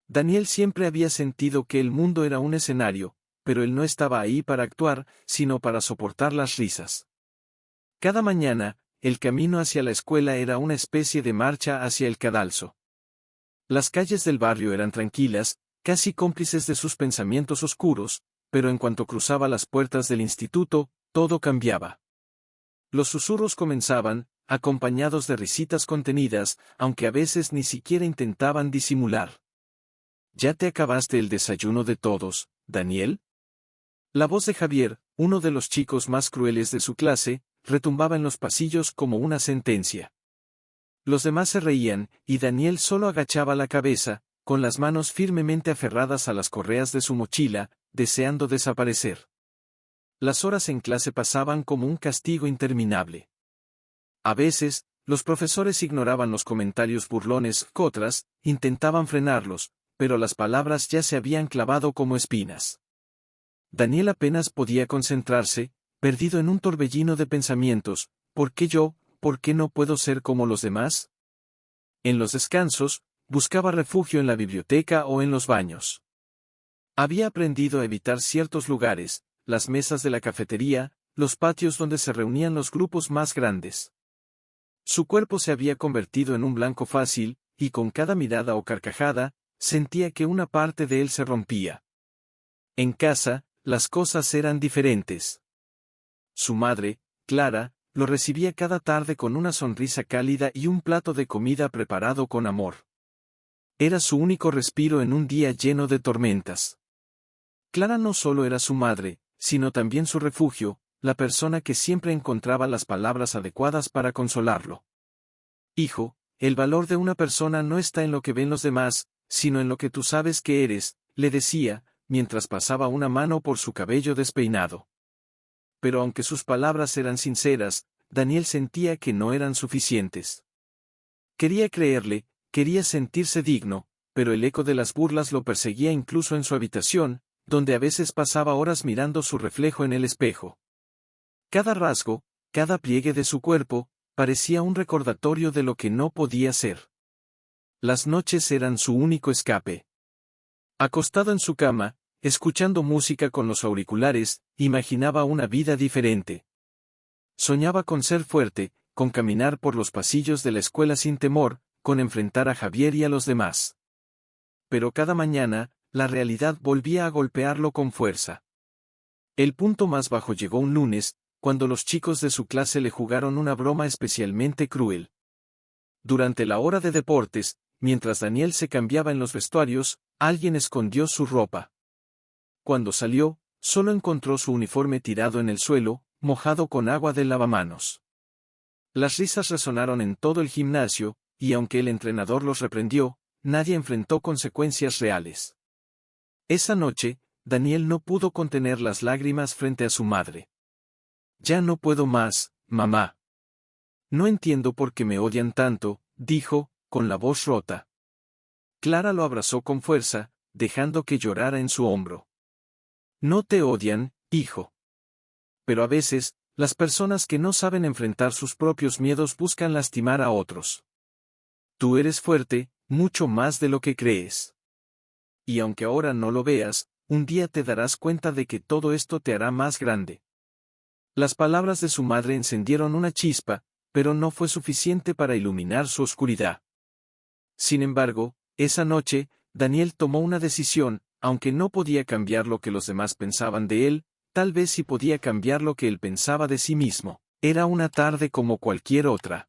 Daniel siempre había sentido que el mundo era un escenario, pero él no estaba ahí para actuar, sino para soportar las risas. Cada mañana, el camino hacia la escuela era una especie de marcha hacia el cadalso. Las calles del barrio eran tranquilas, casi cómplices de sus pensamientos oscuros, pero en cuanto cruzaba las puertas del instituto, todo cambiaba. Los susurros comenzaban, acompañados de risitas contenidas, aunque a veces ni siquiera intentaban disimular. ¿Ya te acabaste el desayuno de todos, Daniel? La voz de Javier, uno de los chicos más crueles de su clase, retumbaba en los pasillos como una sentencia. Los demás se reían, y Daniel solo agachaba la cabeza, con las manos firmemente aferradas a las correas de su mochila, deseando desaparecer. Las horas en clase pasaban como un castigo interminable. A veces, los profesores ignoraban los comentarios burlones, otras, intentaban frenarlos, pero las palabras ya se habían clavado como espinas. Daniel apenas podía concentrarse, perdido en un torbellino de pensamientos. ¿Por qué yo? ¿Por qué no puedo ser como los demás? En los descansos, buscaba refugio en la biblioteca o en los baños. Había aprendido a evitar ciertos lugares, las mesas de la cafetería, los patios donde se reunían los grupos más grandes. Su cuerpo se había convertido en un blanco fácil, y con cada mirada o carcajada, sentía que una parte de él se rompía. En casa, las cosas eran diferentes. Su madre, Clara, lo recibía cada tarde con una sonrisa cálida y un plato de comida preparado con amor. Era su único respiro en un día lleno de tormentas. Clara no solo era su madre, sino también su refugio, la persona que siempre encontraba las palabras adecuadas para consolarlo. Hijo, el valor de una persona no está en lo que ven los demás, sino en lo que tú sabes que eres, le decía, mientras pasaba una mano por su cabello despeinado. Pero aunque sus palabras eran sinceras, Daniel sentía que no eran suficientes. Quería creerle, quería sentirse digno, pero el eco de las burlas lo perseguía incluso en su habitación, donde a veces pasaba horas mirando su reflejo en el espejo. Cada rasgo, cada pliegue de su cuerpo, parecía un recordatorio de lo que no podía ser. Las noches eran su único escape. Acostado en su cama, escuchando música con los auriculares, imaginaba una vida diferente. Soñaba con ser fuerte, con caminar por los pasillos de la escuela sin temor, con enfrentar a Javier y a los demás. Pero cada mañana, la realidad volvía a golpearlo con fuerza. El punto más bajo llegó un lunes, cuando los chicos de su clase le jugaron una broma especialmente cruel. Durante la hora de deportes, mientras Daniel se cambiaba en los vestuarios, alguien escondió su ropa. Cuando salió, solo encontró su uniforme tirado en el suelo, mojado con agua del lavamanos. Las risas resonaron en todo el gimnasio, y aunque el entrenador los reprendió, nadie enfrentó consecuencias reales. Esa noche, Daniel no pudo contener las lágrimas frente a su madre. Ya no puedo más, mamá. No entiendo por qué me odian tanto, dijo, con la voz rota. Clara lo abrazó con fuerza, dejando que llorara en su hombro. No te odian, hijo. Pero a veces, las personas que no saben enfrentar sus propios miedos buscan lastimar a otros. Tú eres fuerte, mucho más de lo que crees. Y aunque ahora no lo veas, un día te darás cuenta de que todo esto te hará más grande. Las palabras de su madre encendieron una chispa, pero no fue suficiente para iluminar su oscuridad. Sin embargo, esa noche, Daniel tomó una decisión, aunque no podía cambiar lo que los demás pensaban de él, tal vez sí podía cambiar lo que él pensaba de sí mismo. Era una tarde como cualquier otra.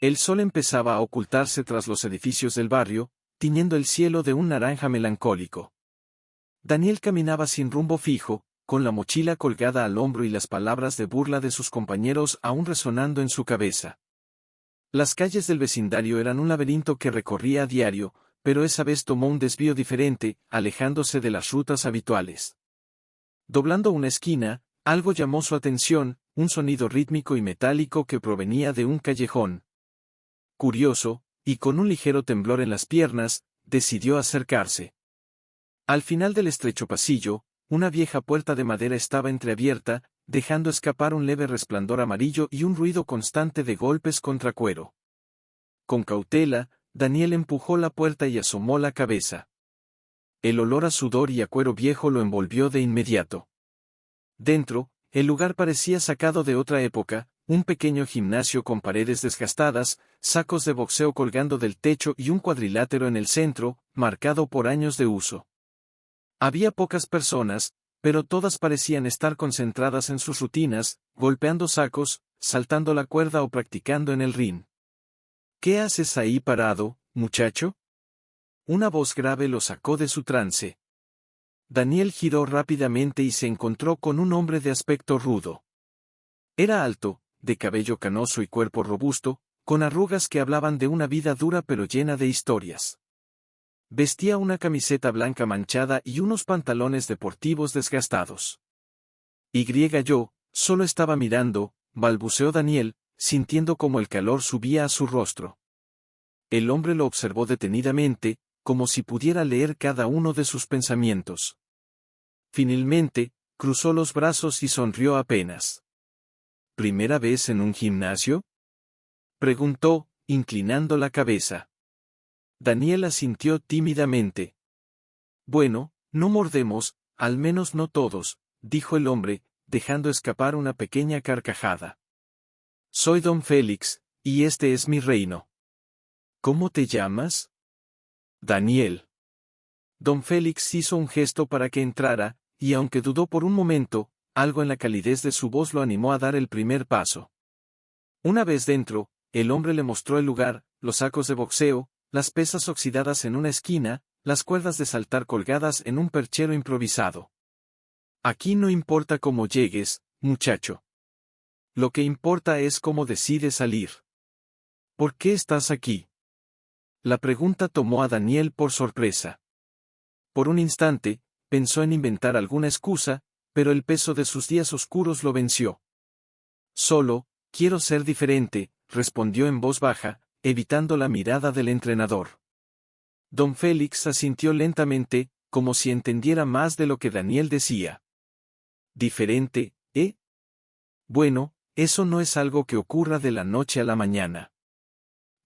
El sol empezaba a ocultarse tras los edificios del barrio, tiñendo el cielo de un naranja melancólico. Daniel caminaba sin rumbo fijo, con la mochila colgada al hombro y las palabras de burla de sus compañeros aún resonando en su cabeza. Las calles del vecindario eran un laberinto que recorría a diario, pero esa vez tomó un desvío diferente, alejándose de las rutas habituales. Doblando una esquina, algo llamó su atención, un sonido rítmico y metálico que provenía de un callejón. Curioso, y con un ligero temblor en las piernas, decidió acercarse. Al final del estrecho pasillo, una vieja puerta de madera estaba entreabierta, dejando escapar un leve resplandor amarillo y un ruido constante de golpes contra cuero. Con cautela, Daniel empujó la puerta y asomó la cabeza. El olor a sudor y a cuero viejo lo envolvió de inmediato. Dentro, el lugar parecía sacado de otra época, un pequeño gimnasio con paredes desgastadas, sacos de boxeo colgando del techo y un cuadrilátero en el centro, marcado por años de uso. Había pocas personas, pero todas parecían estar concentradas en sus rutinas, golpeando sacos, saltando la cuerda o practicando en el ring. ¿Qué haces ahí parado, muchacho? Una voz grave lo sacó de su trance. Daniel giró rápidamente y se encontró con un hombre de aspecto rudo. Era alto, de cabello canoso y cuerpo robusto, con arrugas que hablaban de una vida dura pero llena de historias. Vestía una camiseta blanca manchada y unos pantalones deportivos desgastados. Yo, solo estaba mirando, balbuceó Daniel, sintiendo como el calor subía a su rostro. El hombre lo observó detenidamente, como si pudiera leer cada uno de sus pensamientos. Finalmente, cruzó los brazos y sonrió apenas. ¿Primera vez en un gimnasio?, preguntó, inclinando la cabeza. Daniel asintió tímidamente. Bueno, no mordemos, al menos no todos, dijo el hombre, dejando escapar una pequeña carcajada. Soy Don Félix, y este es mi reino. ¿Cómo te llamas? Daniel. Don Félix hizo un gesto para que entrara, y aunque dudó por un momento, algo en la calidez de su voz lo animó a dar el primer paso. Una vez dentro, el hombre le mostró el lugar, los sacos de boxeo, las pesas oxidadas en una esquina, las cuerdas de saltar colgadas en un perchero improvisado. Aquí no importa cómo llegues, muchacho. Lo que importa es cómo decides salir. ¿Por qué estás aquí? La pregunta tomó a Daniel por sorpresa. Por un instante, pensó en inventar alguna excusa, pero el peso de sus días oscuros lo venció. Solo, quiero ser diferente, respondió en voz baja, evitando la mirada del entrenador. Don Félix asintió lentamente, como si entendiera más de lo que Daniel decía. ¿Diferente, eh? Bueno, eso no es algo que ocurra de la noche a la mañana.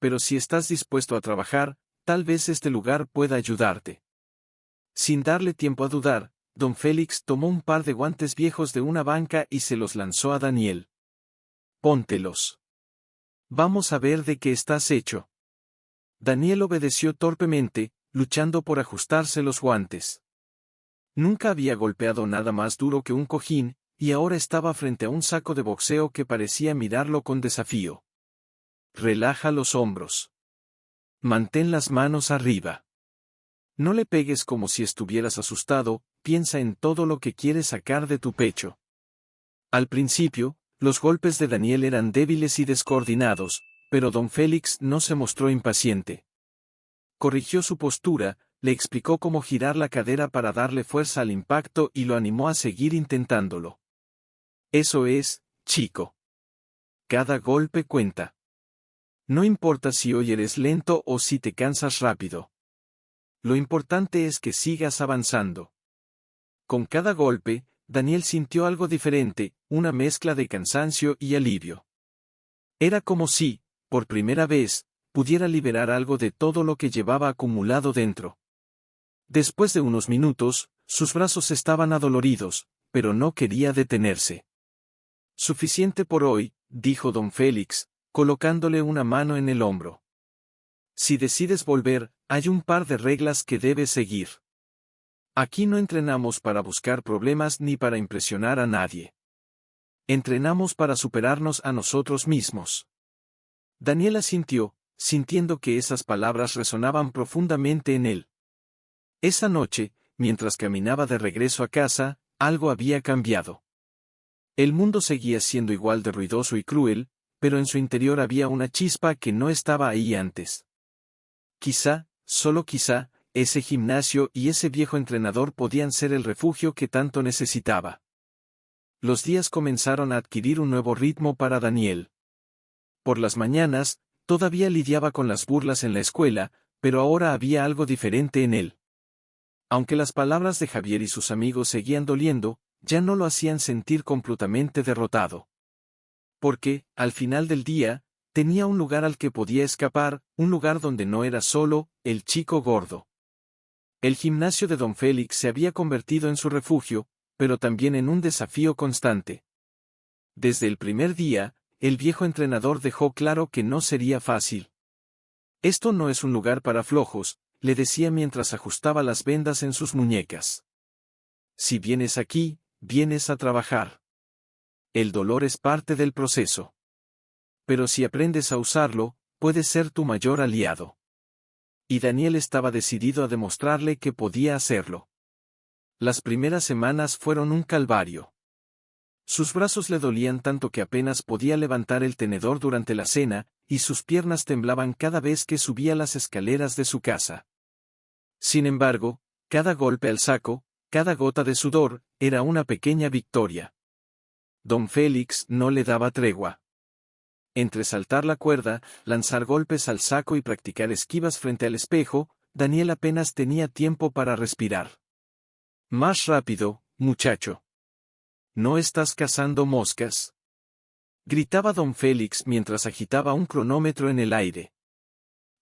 Pero si estás dispuesto a trabajar, tal vez este lugar pueda ayudarte. Sin darle tiempo a dudar, Don Félix tomó un par de guantes viejos de una banca y se los lanzó a Daniel. Póntelos. Vamos a ver de qué estás hecho. Daniel obedeció torpemente, luchando por ajustarse los guantes. Nunca había golpeado nada más duro que un cojín, y ahora estaba frente a un saco de boxeo que parecía mirarlo con desafío. Relaja los hombros. Mantén las manos arriba. No le pegues como si estuvieras asustado, piensa en todo lo que quieres sacar de tu pecho. Al principio, los golpes de Daniel eran débiles y descoordinados, pero Don Félix no se mostró impaciente. Corrigió su postura, le explicó cómo girar la cadera para darle fuerza al impacto y lo animó a seguir intentándolo. Eso es, chico. Cada golpe cuenta. No importa si hoy eres lento o si te cansas rápido. Lo importante es que sigas avanzando. Con cada golpe, Daniel sintió algo diferente, una mezcla de cansancio y alivio. Era como si, por primera vez, pudiera liberar algo de todo lo que llevaba acumulado dentro. Después de unos minutos, sus brazos estaban adoloridos, pero no quería detenerse. Suficiente por hoy, dijo Don Félix, colocándole una mano en el hombro. Si decides volver, hay un par de reglas que debes seguir. Aquí no entrenamos para buscar problemas ni para impresionar a nadie. Entrenamos para superarnos a nosotros mismos. Daniel asintió, sintiendo que esas palabras resonaban profundamente en él. Esa noche, mientras caminaba de regreso a casa, algo había cambiado. El mundo seguía siendo igual de ruidoso y cruel, pero en su interior había una chispa que no estaba ahí antes. Quizá, solo quizá, ese gimnasio y ese viejo entrenador podían ser el refugio que tanto necesitaba. Los días comenzaron a adquirir un nuevo ritmo para Daniel. Por las mañanas, todavía lidiaba con las burlas en la escuela, pero ahora había algo diferente en él. Aunque las palabras de Javier y sus amigos seguían doliendo, ya no lo hacían sentir completamente derrotado. Porque, al final del día, tenía un lugar al que podía escapar, un lugar donde no era solo, el chico gordo. El gimnasio de don Félix se había convertido en su refugio, pero también en un desafío constante. Desde el primer día, el viejo entrenador dejó claro que no sería fácil. Esto no es un lugar para flojos, le decía mientras ajustaba las vendas en sus muñecas. Si vienes aquí, vienes a trabajar. El dolor es parte del proceso. Pero si aprendes a usarlo, puede ser tu mayor aliado. Y Daniel estaba decidido a demostrarle que podía hacerlo. Las primeras semanas fueron un calvario. Sus brazos le dolían tanto que apenas podía levantar el tenedor durante la cena, y sus piernas temblaban cada vez que subía las escaleras de su casa. Sin embargo, cada golpe al saco, cada gota de sudor, era una pequeña victoria. Don Félix no le daba tregua. Entre saltar la cuerda, lanzar golpes al saco y practicar esquivas frente al espejo, Daniel apenas tenía tiempo para respirar. Más rápido, muchacho. ¿No estás cazando moscas?, gritaba don Félix mientras agitaba un cronómetro en el aire.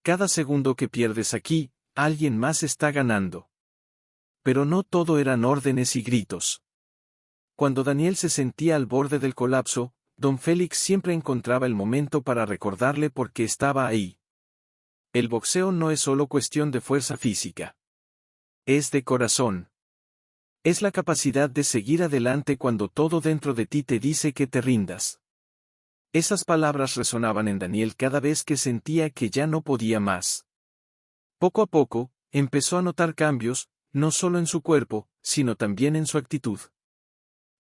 Cada segundo que pierdes aquí, alguien más está ganando. Pero no todo eran órdenes y gritos. Cuando Daniel se sentía al borde del colapso, don Félix siempre encontraba el momento para recordarle por qué estaba ahí. El boxeo no es solo cuestión de fuerza física. Es de corazón. Es la capacidad de seguir adelante cuando todo dentro de ti te dice que te rindas. Esas palabras resonaban en Daniel cada vez que sentía que ya no podía más. Poco a poco, empezó a notar cambios, no solo en su cuerpo, sino también en su actitud.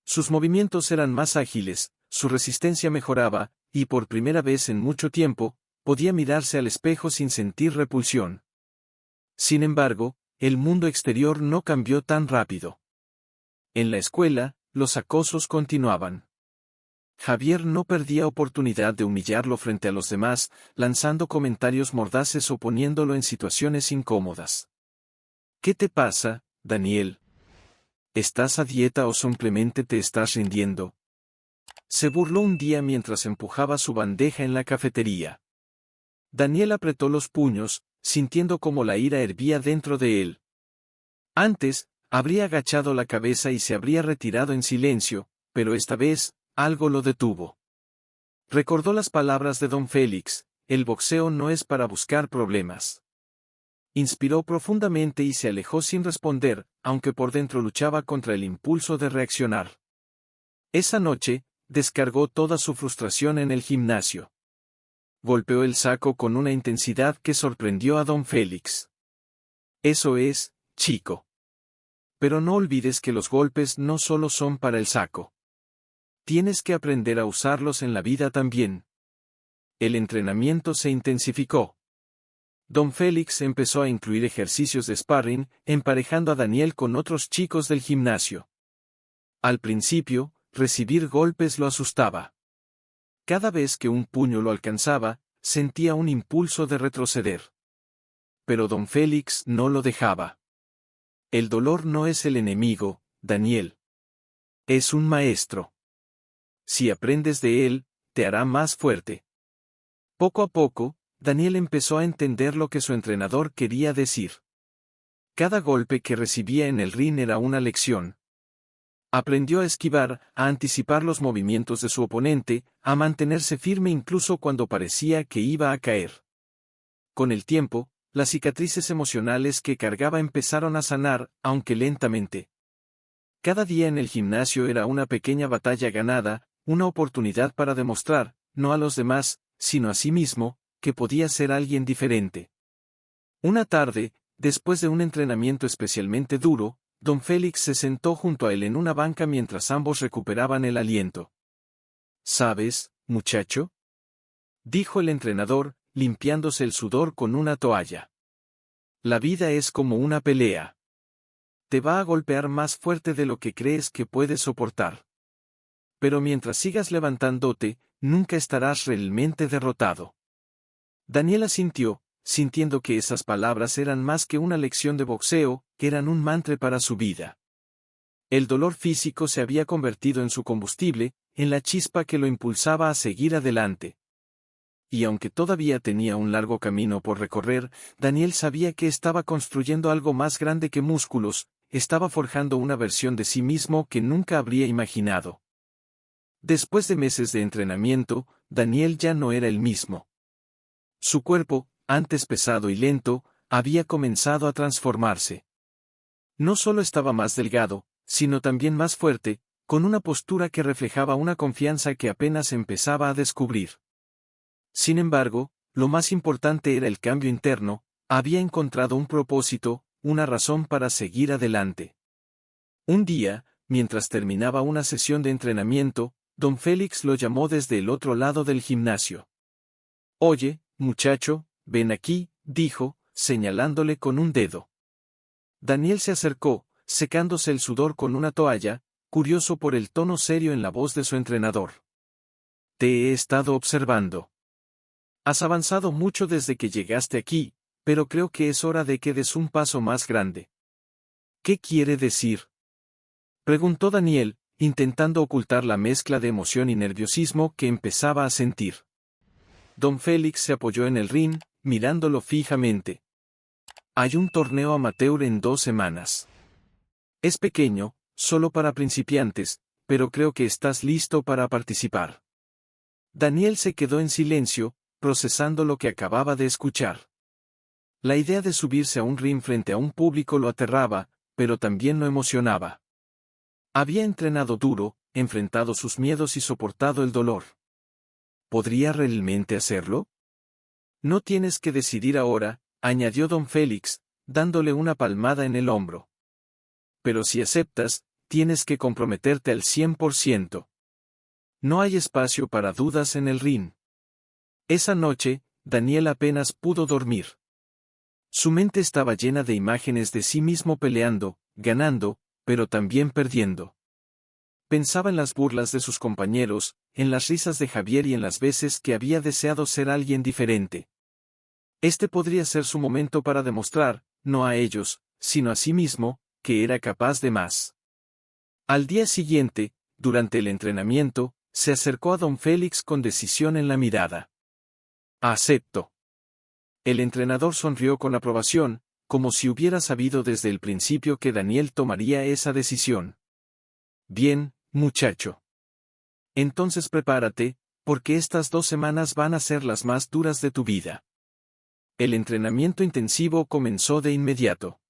Sus movimientos eran más ágiles, su resistencia mejoraba, y por primera vez en mucho tiempo, podía mirarse al espejo sin sentir repulsión. Sin embargo, el mundo exterior no cambió tan rápido. En la escuela, los acosos continuaban. Javier no perdía oportunidad de humillarlo frente a los demás, lanzando comentarios mordaces o poniéndolo en situaciones incómodas. ¿Qué te pasa, Daniel? ¿Estás a dieta o simplemente te estás rindiendo? Se burló un día mientras empujaba su bandeja en la cafetería. Daniel apretó los puños, sintiendo cómo la ira hervía dentro de él. Antes, habría agachado la cabeza y se habría retirado en silencio, pero esta vez, algo lo detuvo. Recordó las palabras de don Félix: el boxeo no es para buscar problemas. Inspiró profundamente y se alejó sin responder, aunque por dentro luchaba contra el impulso de reaccionar. Esa noche, descargó toda su frustración en el gimnasio. Golpeó el saco con una intensidad que sorprendió a don Félix. Eso es, chico. Pero no olvides que los golpes no solo son para el saco. Tienes que aprender a usarlos en la vida también. El entrenamiento se intensificó. Don Félix empezó a incluir ejercicios de sparring, emparejando a Daniel con otros chicos del gimnasio. Al principio, recibir golpes lo asustaba. Cada vez que un puño lo alcanzaba, sentía un impulso de retroceder. Pero don Félix no lo dejaba. El dolor no es el enemigo, Daniel. Es un maestro. Si aprendes de él, te hará más fuerte. Poco a poco, Daniel empezó a entender lo que su entrenador quería decir. Cada golpe que recibía en el ring era una lección. Aprendió a esquivar, a anticipar los movimientos de su oponente, a mantenerse firme incluso cuando parecía que iba a caer. Con el tiempo, las cicatrices emocionales que cargaba empezaron a sanar, aunque lentamente. Cada día en el gimnasio era una pequeña batalla ganada, una oportunidad para demostrar, no a los demás, sino a sí mismo, que podía ser alguien diferente. Una tarde, después de un entrenamiento especialmente duro, don Félix se sentó junto a él en una banca mientras ambos recuperaban el aliento. ¿Sabes, muchacho?, dijo el entrenador, limpiándose el sudor con una toalla. La vida es como una pelea. Te va a golpear más fuerte de lo que crees que puedes soportar. Pero mientras sigas levantándote, nunca estarás realmente derrotado. Daniel asintió, sintiendo que esas palabras eran más que una lección de boxeo, eran un mantra para su vida. El dolor físico se había convertido en su combustible, en la chispa que lo impulsaba a seguir adelante. y aunque todavía tenía un largo camino por recorrer, Daniel sabía que estaba construyendo algo más grande que músculos, estaba forjando una versión de sí mismo que nunca habría imaginado. Después de meses de entrenamiento, Daniel ya no era el mismo. Su cuerpo, antes pesado y lento, había comenzado a transformarse. No solo estaba más delgado, sino también más fuerte, con una postura que reflejaba una confianza que apenas empezaba a descubrir. Sin embargo, lo más importante era el cambio interno, había encontrado un propósito, una razón para seguir adelante. Un día, mientras terminaba una sesión de entrenamiento, don Félix lo llamó desde el otro lado del gimnasio. «Oye, muchacho, ven aquí», dijo, señalándole con un dedo. Daniel se acercó, secándose el sudor con una toalla, curioso por el tono serio en la voz de su entrenador. «Te he estado observando. Has avanzado mucho desde que llegaste aquí, pero creo que es hora de que des un paso más grande». «¿Qué quiere decir?», preguntó Daniel, intentando ocultar la mezcla de emoción y nerviosismo que empezaba a sentir. Don Félix se apoyó en el ring, mirándolo fijamente. «Hay un torneo amateur en 2 semanas. Es pequeño, solo para principiantes, pero creo que estás listo para participar». Daniel se quedó en silencio, procesando lo que acababa de escuchar. La idea de subirse a un ring frente a un público lo aterraba, pero también lo emocionaba. Había entrenado duro, enfrentado sus miedos y soportado el dolor. ¿Podría realmente hacerlo? «No tienes que decidir ahora», añadió don Félix, dándole una palmada en el hombro. «Pero si aceptas, tienes que comprometerte al 100%. No hay espacio para dudas en el ring». Esa noche, Daniel apenas pudo dormir. Su mente estaba llena de imágenes de sí mismo peleando, ganando, pero también perdiendo. Pensaba en las burlas de sus compañeros, en las risas de Javier y en las veces que había deseado ser alguien diferente. Este podría ser su momento para demostrar, no a ellos, sino a sí mismo, que era capaz de más. Al día siguiente, durante el entrenamiento, se acercó a don Félix con decisión en la mirada. «Acepto». El entrenador sonrió con aprobación, como si hubiera sabido desde el principio que Daniel tomaría esa decisión. «Bien, muchacho. Entonces prepárate, porque estas 2 semanas van a ser las más duras de tu vida». El entrenamiento intensivo comenzó de inmediato.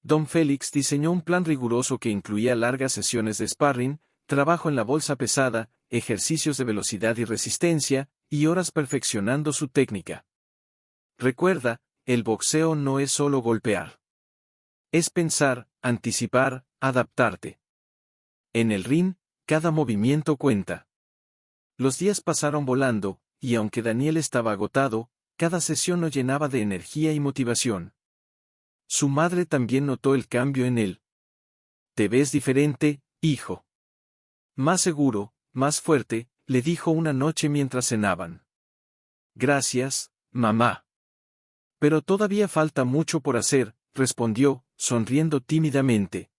Don Félix diseñó un plan riguroso que incluía largas sesiones de sparring, trabajo en la bolsa pesada, ejercicios de velocidad y resistencia, y horas perfeccionando su técnica. Recuerda, el boxeo no es solo golpear. Es pensar, anticipar, adaptarte. En el ring, cada movimiento cuenta. Los días pasaron volando, y aunque Daniel estaba agotado, cada sesión lo llenaba de energía y motivación. Su madre también notó el cambio en él. «Te ves diferente, hijo. Más seguro, más fuerte», le dijo una noche mientras cenaban. «Gracias, mamá. Pero todavía falta mucho por hacer», respondió, sonriendo tímidamente.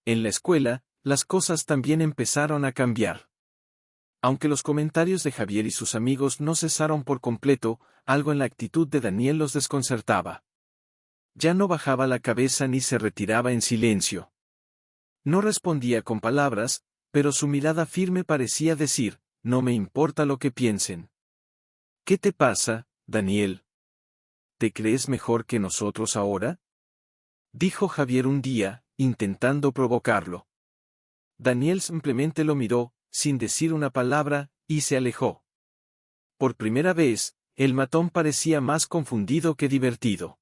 En la escuela, las cosas también empezaron a cambiar. Aunque los comentarios de Javier y sus amigos no cesaron por completo, algo en la actitud de Daniel los desconcertaba. Ya no bajaba la cabeza ni se retiraba en silencio. No respondía con palabras, pero su mirada firme parecía decir, «No me importa lo que piensen». «¿Qué te pasa, Daniel? ¿Te crees mejor que nosotros ahora?», dijo Javier un día, intentando provocarlo. Daniel simplemente lo miró, sin decir una palabra, y se alejó. Por primera vez, el matón parecía más confundido que divertido.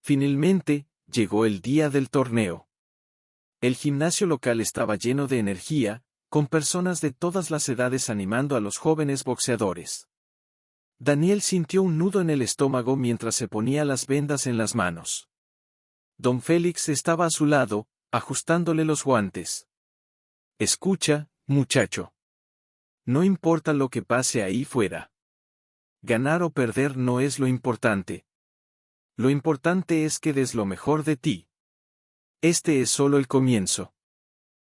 Finalmente, llegó el día del torneo. El gimnasio local estaba lleno de energía, con personas de todas las edades animando a los jóvenes boxeadores. Daniel sintió un nudo en el estómago mientras se ponía las vendas en las manos. Don Félix estaba a su lado, ajustándole los guantes. «Escucha, muchacho. No importa lo que pase ahí fuera. Ganar o perder no es lo importante. Lo importante es que des lo mejor de ti. Este es solo el comienzo».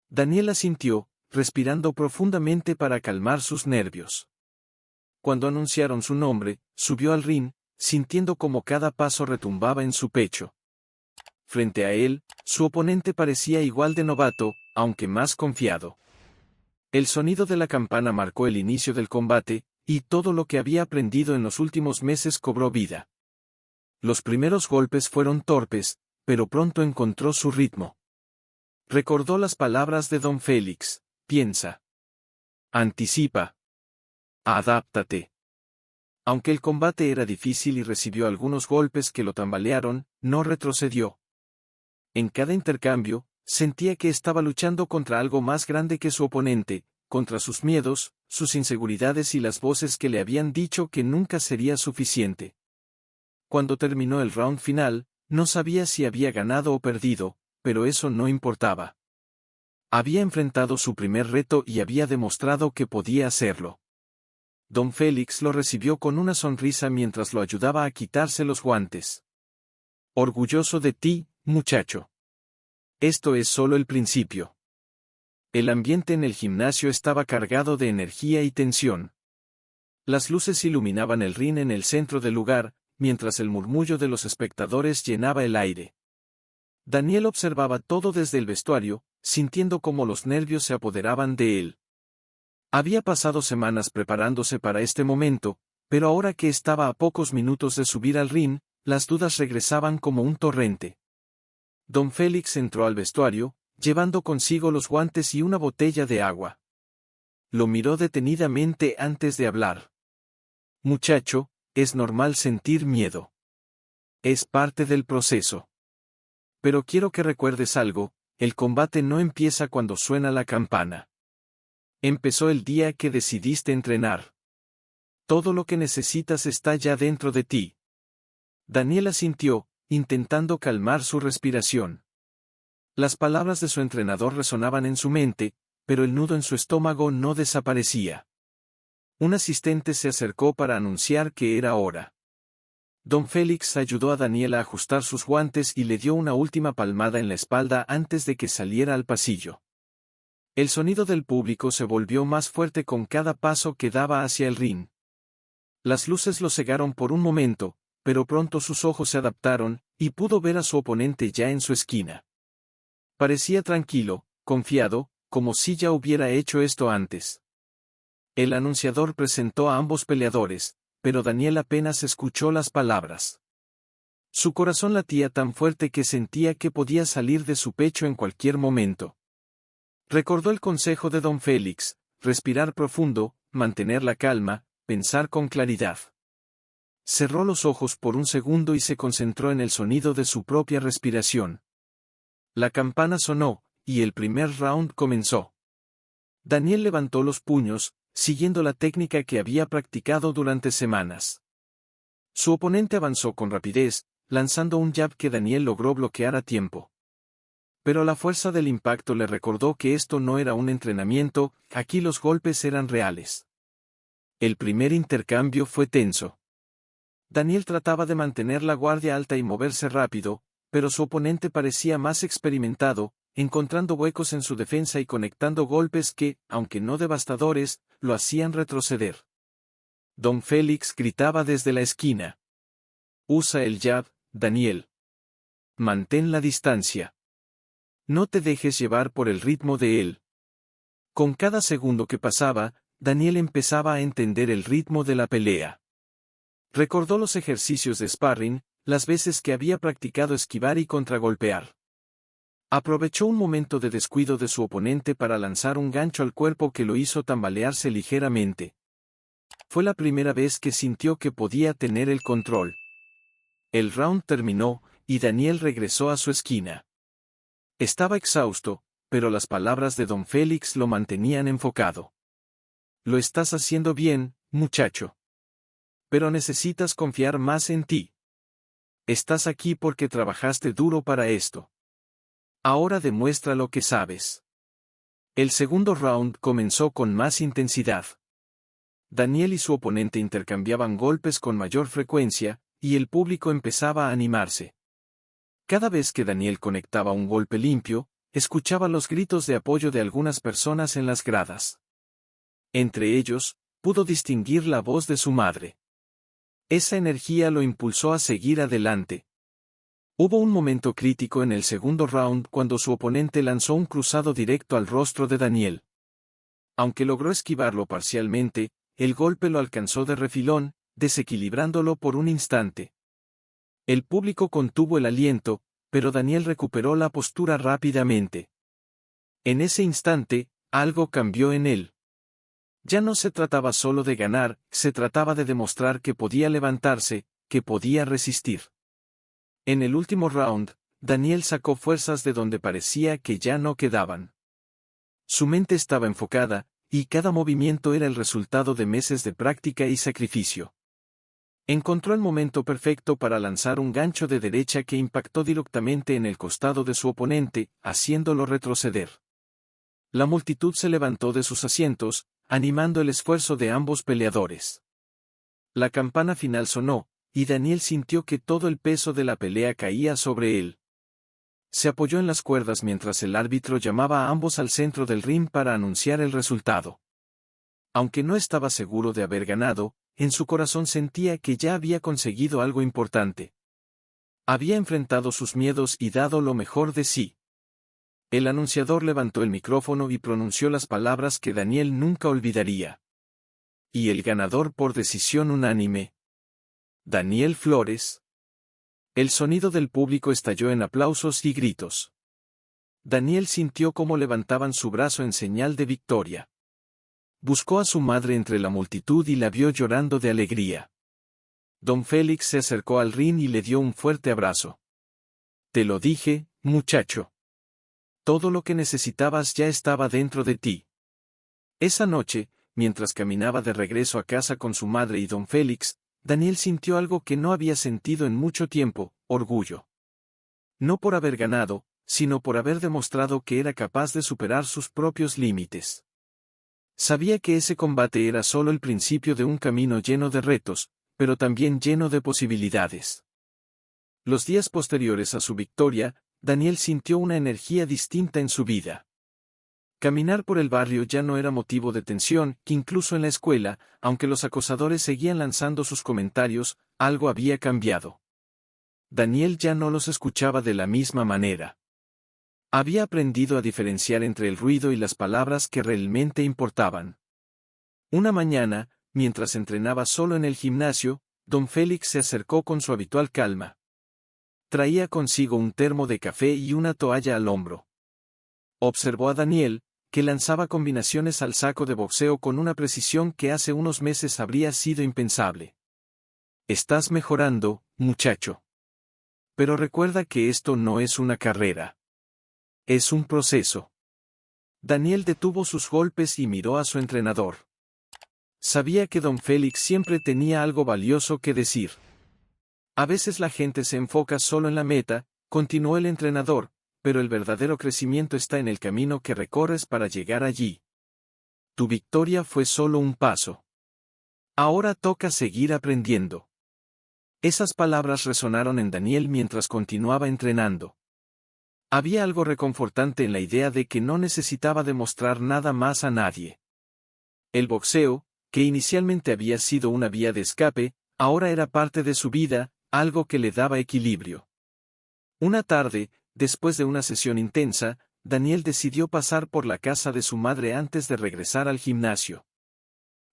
Daniel asintió, respirando profundamente para calmar sus nervios. Cuando anunciaron su nombre, subió al ring, sintiendo como cada paso retumbaba en su pecho. Frente a él, su oponente parecía igual de novato, aunque más confiado. El sonido de la campana marcó el inicio del combate, y todo lo que había aprendido en los últimos meses cobró vida. Los primeros golpes fueron torpes, pero pronto encontró su ritmo. Recordó las palabras de Don Félix: piensa, anticipa, adáptate. Aunque el combate era difícil y recibió algunos golpes que lo tambalearon, no retrocedió. En cada intercambio, sentía que estaba luchando contra algo más grande que su oponente, contra sus miedos, sus inseguridades y las voces que le habían dicho que nunca sería suficiente. Cuando terminó el round final, no sabía si había ganado o perdido, pero eso no importaba. Había enfrentado su primer reto y había demostrado que podía hacerlo. Don Félix lo recibió con una sonrisa mientras lo ayudaba a quitarse los guantes. Orgulloso de ti, muchacho. Esto es solo el principio. El ambiente en el gimnasio estaba cargado de energía y tensión. Las luces iluminaban el ring en el centro del lugar, mientras el murmullo de los espectadores llenaba el aire. Daniel observaba todo desde el vestuario, sintiendo cómo los nervios se apoderaban de él. Había pasado semanas preparándose para este momento, pero ahora que estaba a pocos minutos de subir al ring, las dudas regresaban como un torrente. Don Félix entró al vestuario, llevando consigo los guantes y una botella de agua. Lo miró detenidamente antes de hablar. Muchacho, es normal sentir miedo. Es parte del proceso. Pero quiero que recuerdes algo: el combate no empieza cuando suena la campana. Empezó el día que decidiste entrenar. Todo lo que necesitas está ya dentro de ti. Daniel asintió, intentando calmar su respiración. Las palabras de su entrenador resonaban en su mente, pero el nudo en su estómago no desaparecía. Un asistente se acercó para anunciar que era hora. Don Félix ayudó a Daniel a ajustar sus guantes y le dio una última palmada en la espalda antes de que saliera al pasillo. El sonido del público se volvió más fuerte con cada paso que daba hacia el ring. Las luces lo cegaron por un momento, pero pronto sus ojos se adaptaron, y pudo ver a su oponente ya en su esquina. Parecía tranquilo, confiado, como si ya hubiera hecho esto antes. El anunciador presentó a ambos peleadores, pero Daniel apenas escuchó las palabras. Su corazón latía tan fuerte que sentía que podía salir de su pecho en cualquier momento. Recordó el consejo de Don Félix: respirar profundo, mantener la calma, pensar con claridad. Cerró los ojos por un segundo y se concentró en el sonido de su propia respiración. La campana sonó, y el primer round comenzó. Daniel levantó los puños, siguiendo la técnica que había practicado durante semanas. Su oponente avanzó con rapidez, lanzando un jab que Daniel logró bloquear a tiempo. Pero la fuerza del impacto le recordó que esto no era un entrenamiento, aquí los golpes eran reales. El primer intercambio fue tenso. Daniel trataba de mantener la guardia alta y moverse rápido, pero su oponente parecía más experimentado, encontrando huecos en su defensa y conectando golpes que, aunque no devastadores, lo hacían retroceder. Don Félix gritaba desde la esquina: usa el jab, Daniel. Mantén la distancia. No te dejes llevar por el ritmo de él. Con cada segundo que pasaba, Daniel empezaba a entender el ritmo de la pelea. Recordó los ejercicios de sparring, las veces que había practicado esquivar y contragolpear. Aprovechó un momento de descuido de su oponente para lanzar un gancho al cuerpo que lo hizo tambalearse ligeramente. Fue la primera vez que sintió que podía tener el control. El round terminó, y Daniel regresó a su esquina. Estaba exhausto, pero las palabras de Don Félix lo mantenían enfocado. Lo estás haciendo bien, muchacho. Pero necesitas confiar más en ti. Estás aquí porque trabajaste duro para esto. Ahora demuestra lo que sabes. El segundo round comenzó con más intensidad. Daniel y su oponente intercambiaban golpes con mayor frecuencia, y el público empezaba a animarse. Cada vez que Daniel conectaba un golpe limpio, escuchaba los gritos de apoyo de algunas personas en las gradas. Entre ellos, Pudo distinguir la voz de su madre. Esa energía lo impulsó a seguir adelante. Hubo un momento crítico en el segundo round cuando su oponente lanzó un cruzado directo al rostro de Daniel. Aunque logró esquivarlo parcialmente, el golpe lo alcanzó de refilón, desequilibrándolo por un instante. El público contuvo el aliento, pero Daniel recuperó la postura rápidamente. En ese instante, algo cambió en él. Ya no se trataba solo de ganar, se trataba de demostrar que podía levantarse, que podía resistir. En el último round, Daniel sacó fuerzas de donde parecía que ya no quedaban. Su mente estaba enfocada, y cada movimiento era el resultado de meses de práctica y sacrificio. Encontró el momento perfecto para lanzar un gancho de derecha que impactó directamente en el costado de su oponente, haciéndolo retroceder. La multitud se levantó de sus asientos, animando el esfuerzo de ambos peleadores. La campana final sonó, y Daniel sintió que todo el peso de la pelea caía sobre él. Se apoyó en las cuerdas mientras el árbitro llamaba a ambos al centro del ring para anunciar el resultado. Aunque no estaba seguro de haber ganado, en su corazón sentía que ya había conseguido algo importante. Había enfrentado sus miedos y dado lo mejor de sí. El anunciador levantó el micrófono y pronunció las palabras que Daniel nunca olvidaría. Y el ganador por decisión unánime. Daniel Flores. El sonido del público estalló en aplausos y gritos. Daniel sintió cómo levantaban su brazo en señal de victoria. Buscó a su madre entre la multitud y la vio llorando de alegría. Don Félix se acercó al ring y le dio un fuerte abrazo. Te lo dije, muchacho. Todo lo que necesitabas ya estaba dentro de ti. Esa noche, mientras caminaba de regreso a casa con su madre y don Félix, Daniel sintió algo que no había sentido en mucho tiempo, orgullo. No por haber ganado, sino por haber demostrado que era capaz de superar sus propios límites. Sabía que ese combate era solo el principio de un camino lleno de retos, pero también lleno de posibilidades. Los días posteriores a su victoria, Daniel sintió una energía distinta en su vida. Caminar por el barrio ya no era motivo de tensión, que incluso en la escuela, aunque los acosadores seguían lanzando sus comentarios, algo había cambiado. Daniel ya no los escuchaba de la misma manera. Había aprendido a diferenciar entre el ruido y las palabras que realmente importaban. Una mañana, mientras entrenaba solo en el gimnasio, don Félix se acercó con su habitual calma. Traía consigo un termo de café y una toalla al hombro. Observó a Daniel, que lanzaba combinaciones al saco de boxeo con una precisión que hace unos meses habría sido impensable. Estás mejorando, muchacho. Pero recuerda que esto no es una carrera. Es un proceso. Daniel detuvo sus golpes y miró a su entrenador. Sabía que don Félix siempre tenía algo valioso que decir. A veces la gente se enfoca solo en la meta, continuó el entrenador, pero el verdadero crecimiento está en el camino que recorres para llegar allí. Tu victoria fue solo un paso. Ahora toca seguir aprendiendo. Esas palabras resonaron en Daniel mientras continuaba entrenando. Había algo reconfortante en la idea de que no necesitaba demostrar nada más a nadie. El boxeo, que inicialmente había sido una vía de escape, ahora era parte de su vida, algo que le daba equilibrio. Una tarde, después de una sesión intensa, Daniel decidió pasar por la casa de su madre antes de regresar al gimnasio.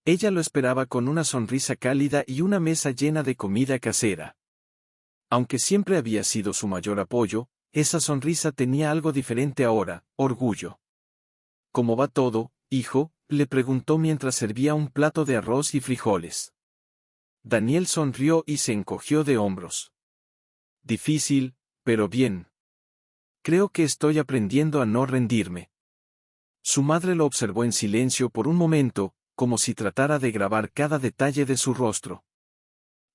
Ella lo esperaba con una sonrisa cálida y una mesa llena de comida casera. Aunque siempre había sido su mayor apoyo, esa sonrisa tenía algo diferente ahora, orgullo. ¿Cómo va todo, hijo?, le preguntó mientras servía un plato de arroz y frijoles. Daniel sonrió y se encogió de hombros. Difícil, pero bien. Creo que estoy aprendiendo a no rendirme. Su madre lo observó en silencio por un momento, como si tratara de grabar cada detalle de su rostro.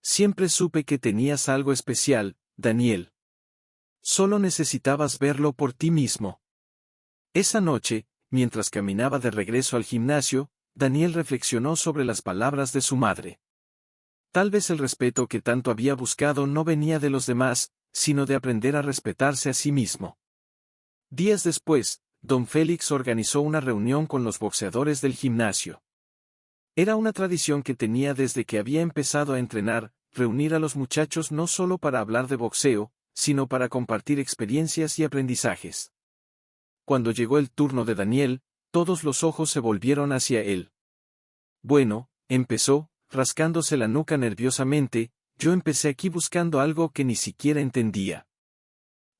Siempre supe que tenías algo especial, Daniel. Solo necesitabas verlo por ti mismo. Esa noche, mientras caminaba de regreso al gimnasio, Daniel reflexionó sobre las palabras de su madre. Tal vez el respeto que tanto había buscado no venía de los demás, sino de aprender a respetarse a sí mismo. Días después, don Félix organizó una reunión con los boxeadores del gimnasio. Era una tradición que tenía desde que había empezado a entrenar, reunir a los muchachos no solo para hablar de boxeo, sino para compartir experiencias y aprendizajes. Cuando llegó el turno de Daniel, todos los ojos se volvieron hacia él. Bueno, empezó, rascándose la nuca nerviosamente, yo empecé aquí buscando algo que ni siquiera entendía.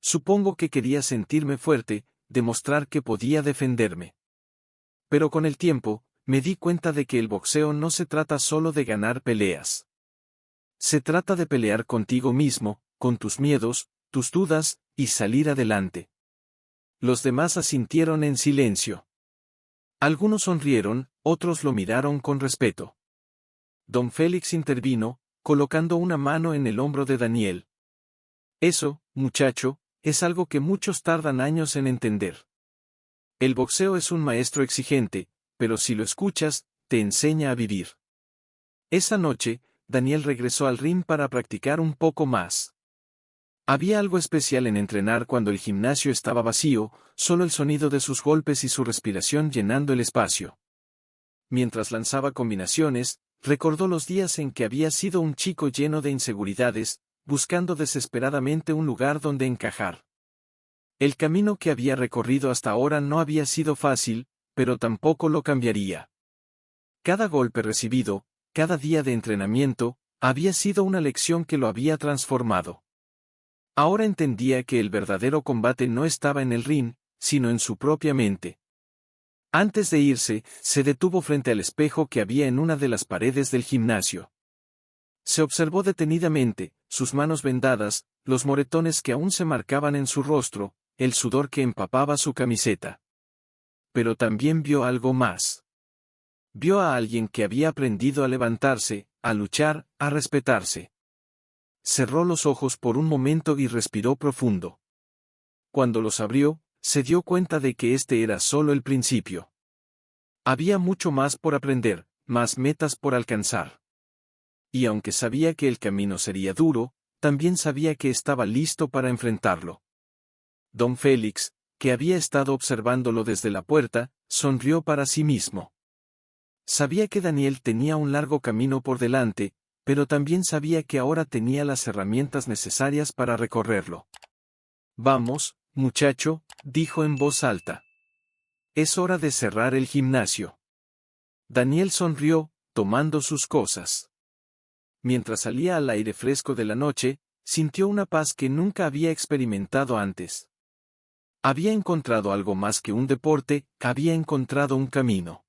Supongo que quería sentirme fuerte, demostrar que podía defenderme. Pero con el tiempo, me di cuenta de que el boxeo no se trata solo de ganar peleas. Se trata de pelear contigo mismo, con tus miedos, tus dudas, y salir adelante. Los demás asintieron en silencio. Algunos sonrieron, otros lo miraron con respeto. Don Félix intervino, colocando una mano en el hombro de Daniel. Eso, muchacho, es algo que muchos tardan años en entender. El boxeo es un maestro exigente, pero si lo escuchas, te enseña a vivir. Esa noche, Daniel regresó al ring para practicar un poco más. Había algo especial en entrenar cuando el gimnasio estaba vacío, solo el sonido de sus golpes y su respiración llenando el espacio. Mientras lanzaba combinaciones, recordó los días en que había sido un chico lleno de inseguridades, buscando desesperadamente un lugar donde encajar. El camino que había recorrido hasta ahora no había sido fácil, pero tampoco lo cambiaría. Cada golpe recibido, cada día de entrenamiento, había sido una lección que lo había transformado. Ahora entendía que el verdadero combate no estaba en el ring, sino en su propia mente. Antes de irse, se detuvo frente al espejo que había en una de las paredes del gimnasio. Se observó detenidamente, sus manos vendadas, los moretones que aún se marcaban en su rostro, el sudor que empapaba su camiseta. Pero también vio algo más. Vio a alguien que había aprendido a levantarse, a luchar, a respetarse. Cerró los ojos por un momento y respiró profundo. Cuando los abrió, se dio cuenta de que este era solo el principio. Había mucho más por aprender, más metas por alcanzar. Y aunque sabía que el camino sería duro, también sabía que estaba listo para enfrentarlo. Don Félix, que había estado observándolo desde la puerta, sonrió para sí mismo. Sabía que Daniel tenía un largo camino por delante, pero también sabía que ahora tenía las herramientas necesarias para recorrerlo. «Vamos, muchacho», dijo en voz alta. «Es hora de cerrar el gimnasio». Daniel sonrió, tomando sus cosas. Mientras salía al aire fresco de la noche, sintió una paz que nunca había experimentado antes. Había encontrado algo más que un deporte, había encontrado un camino.